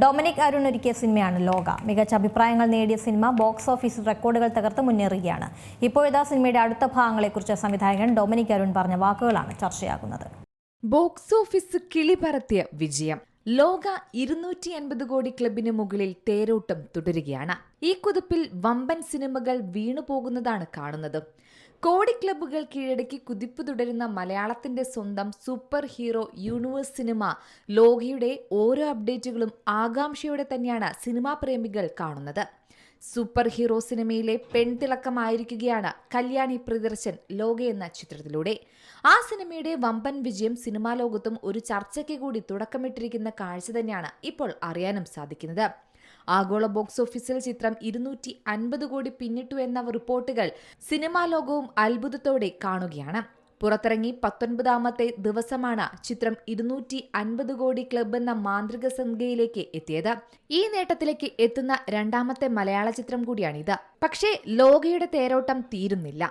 Dominic Arun ഒരുക്കിയ സിനിമയാണ് ലോക. മികച്ച അഭിപ്രായങ്ങൾ നേടിയ സിനിമ ബോക്സ് ഓഫീസിൽ റെക്കോർഡുകൾ തകർത്ത് മുന്നേറുകയാണ്. ഇപ്പോഴിതാ സിനിമയുടെ അടുത്ത ഭാഗങ്ങളെക്കുറിച്ച് സംവിധായകൻ ഡൊമിനിക് അരുൺ പറഞ്ഞ വാക്കുകളാണ് ചർച്ചയാകുന്നത്. ബോക്സ് ഓഫീസ് കിളിപറത്തിയ വിജയം. ലോക 250 കോടി ക്ലബിന് മുകളിൽ തേരോട്ടം തുടരുകയാണ്. ഈ കുതിപ്പിൽ വമ്പൻ സിനിമകൾ വീണുപോകുന്നതാണ് കാണുന്നത്. കോടി ക്ലബ്ബുകൾ കീഴടക്കി കുതിപ്പ് തുടരുന്ന മലയാളത്തിന്റെ സ്വന്തം സൂപ്പർ ഹീറോ യൂണിവേഴ്സ് സിനിമ ലോകയുടെ ഓരോ അപ്ഡേറ്റുകളും ആകാംക്ഷയോടെ തന്നെയാണ് സിനിമാ പ്രേമികൾ കാണുന്നത്. സൂപ്പർ ഹീറോ സിനിമയിലെ പെൺതിളക്കമായിരിക്കുകയാണ് കല്യാണി പ്രിയദർശൻ ലോക എന്ന ചിത്രത്തിലൂടെ. ആ സിനിമയുടെ വമ്പൻ വിജയം സിനിമാ ലോകത്തും ഒരു ചർച്ചയ്ക്ക് കൂടി തുടക്കമിട്ടിരിക്കുന്ന കാഴ്ച തന്നെയാണ് ഇപ്പോൾ അറിയാനും സാധിക്കുന്നത്. ആഗോള ബോക്സ് ഓഫീസിൽ ചിത്രം 250 കോടി പിന്നിട്ടു എന്ന റിപ്പോർട്ടുകൾ സിനിമാ ലോകവും അത്ഭുതത്തോടെ കാണുകയാണ്. പുറത്തിറങ്ങി 19ാമത്തെ ദിവസമാണ് ചിത്രം 250 കോടി ക്ലബ് എന്ന മാന്ത്രിക സംഖ്യയിലേക്ക് എത്തിയത്. ഈ നേട്ടത്തിലേക്ക് എത്തുന്ന രണ്ടാമത്തെ മലയാള ചിത്രം കൂടിയാണിത്. പക്ഷേ ലോകയുടെ തേരോട്ടം തീരുന്നില്ല.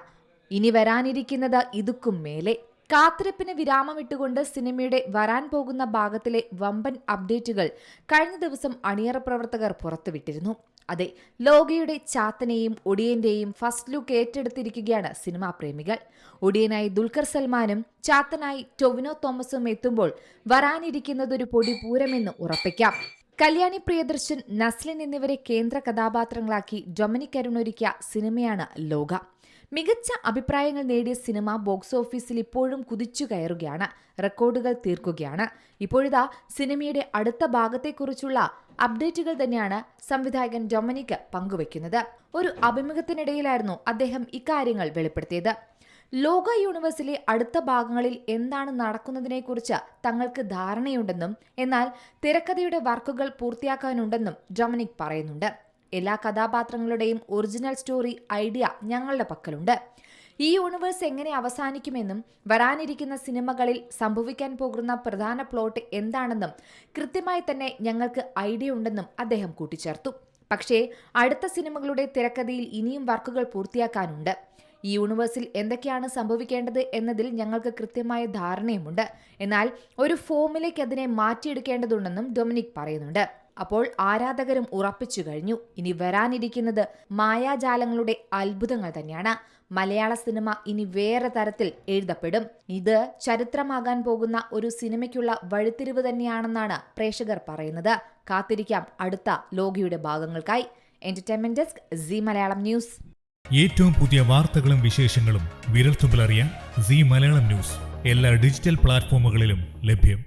ഇനി വരാനിരിക്കുന്നത് ഇതുക്കും മേലെ. കാത്തിരിപ്പിന് വിരാമമിട്ടുകൊണ്ട് സിനിമയുടെ വരാൻ പോകുന്ന ഭാഗത്തിലെ വമ്പൻ അപ്ഡേറ്റുകൾ കഴിഞ്ഞ ദിവസം അണിയറ പ്രവർത്തകർ പുറത്തുവിട്ടിരുന്നു. അതെ, ലോകയുടെ ചാത്തനെയും ഒടിയന്റെയും ഫസ്റ്റ് ലുക്ക് ഏറ്റെടുത്തിരിക്കുകയാണ് സിനിമാ പ്രേമികൾ. ഒടിയനായി ദുൽഖർ സൽമാനും ചാത്തനായി ടൊവിനോ തോമസും എത്തുമ്പോൾ വരാനിരിക്കുന്നതൊരു പൊടി പൂരമെന്ന് ഉറപ്പിക്കാം. കല്യാണി പ്രിയദർശൻ, നസ്ലിൻ എന്നിവരെ കേന്ദ്ര കഥാപാത്രങ്ങളാക്കി ഡൊമിനിക് അരുൺ ഒരുക്കിയ സിനിമയാണ് ലോക. മികച്ച അഭിപ്രായങ്ങൾ നേടിയ സിനിമ ബോക്സ് ഓഫീസിൽ ഇപ്പോഴും കുതിച്ചു കയറുകയാണ്, റെക്കോർഡുകൾ തീർക്കുകയാണ്. ഇപ്പോഴിതാ സിനിമയുടെ അടുത്ത ഭാഗത്തെക്കുറിച്ചുള്ള അപ്ഡേറ്റുകൾ തന്നെയാണ് സംവിധായകൻ ഡൊമിനിക് പങ്കുവയ്ക്കുന്നത്. ഒരു അഭിമുഖത്തിനിടയിലായിരുന്നു അദ്ദേഹം ഇക്കാര്യങ്ങൾ വെളിപ്പെടുത്തിയത്. ലോക യൂണിവേഴ്സിലെ അടുത്ത ഭാഗങ്ങളിൽ എന്താണ് നടക്കുന്നതിനെക്കുറിച്ച് തങ്ങൾക്ക് ധാരണയുണ്ടെന്നും എന്നാൽ തിരക്കഥയുടെ വർക്കുകൾ പൂർത്തിയാക്കാനുണ്ടെന്നും ഡൊമിനിക് പറയുന്നുണ്ട്. എല്ലാ കഥാപാത്രങ്ങളുടെയും ഒറിജിനൽ സ്റ്റോറി ഐഡിയ ഞങ്ങളുടെ പക്കലുണ്ട്. ഈ യൂണിവേഴ്സ് എങ്ങനെ അവസാനിക്കുമെന്നും വരാനിരിക്കുന്ന സിനിമകളിൽ സംഭവിക്കാൻ പോകുന്ന പ്രധാന പ്ലോട്ട് എന്താണെന്നും കൃത്യമായി തന്നെ ഞങ്ങൾക്ക് ഐഡിയ ഉണ്ടെന്നും അദ്ദേഹം കൂട്ടിച്ചേർത്തു. പക്ഷേ അടുത്ത സിനിമകളുടെ തിരക്കഥയിൽ ഇനിയും വർക്കുകൾ പൂർത്തിയാക്കാനുണ്ട്. ഈ യൂണിവേഴ്സിൽ എന്തൊക്കെയാണ് സംഭവിക്കേണ്ടത് എന്നതിൽ ഞങ്ങൾക്ക് കൃത്യമായ ധാരണയുമുണ്ട്. എന്നാൽ ഒരു ഫോമിലേക്ക് അതിനെ മാറ്റിയെടുക്കേണ്ടതുണ്ടെന്നും ഡൊമിനിക് പറയുന്നുണ്ട്. അപ്പോൾ ആരാധകരും ഉറപ്പിച്ചു കഴിഞ്ഞു, ഇനി വരാനിരിക്കുന്നത് മായാജാലങ്ങളുടെ അത്ഭുതങ്ങൾ തന്നെയാണ്. മലയാള സിനിമ ഇനി വേറെ തരത്തിൽ എഴുതപ്പെടും. ഇത് ചരിത്രമാകാൻ പോകുന്ന ഒരു സിനിമയ്ക്കുള്ള വഴിത്തിരിവ് തന്നെയാണെന്നാണ് പ്രേക്ഷകർ പറയുന്നത്. കാത്തിരിക്കാം അടുത്ത ലോകയുടെ ഭാഗങ്ങൾക്കായി. Entertainment desk, Zee Malayalam news. ഏറ്റവും പുതിയ വാർത്തകളും വിശേഷങ്ങളും വിരൽത്തുമ്പിലറിയാൻ സീ മലയാളം ന്യൂസ് എല്ലാ ഡിജിറ്റൽ പ്ലാറ്റ്ഫോമുകളിലും ലഭ്യം.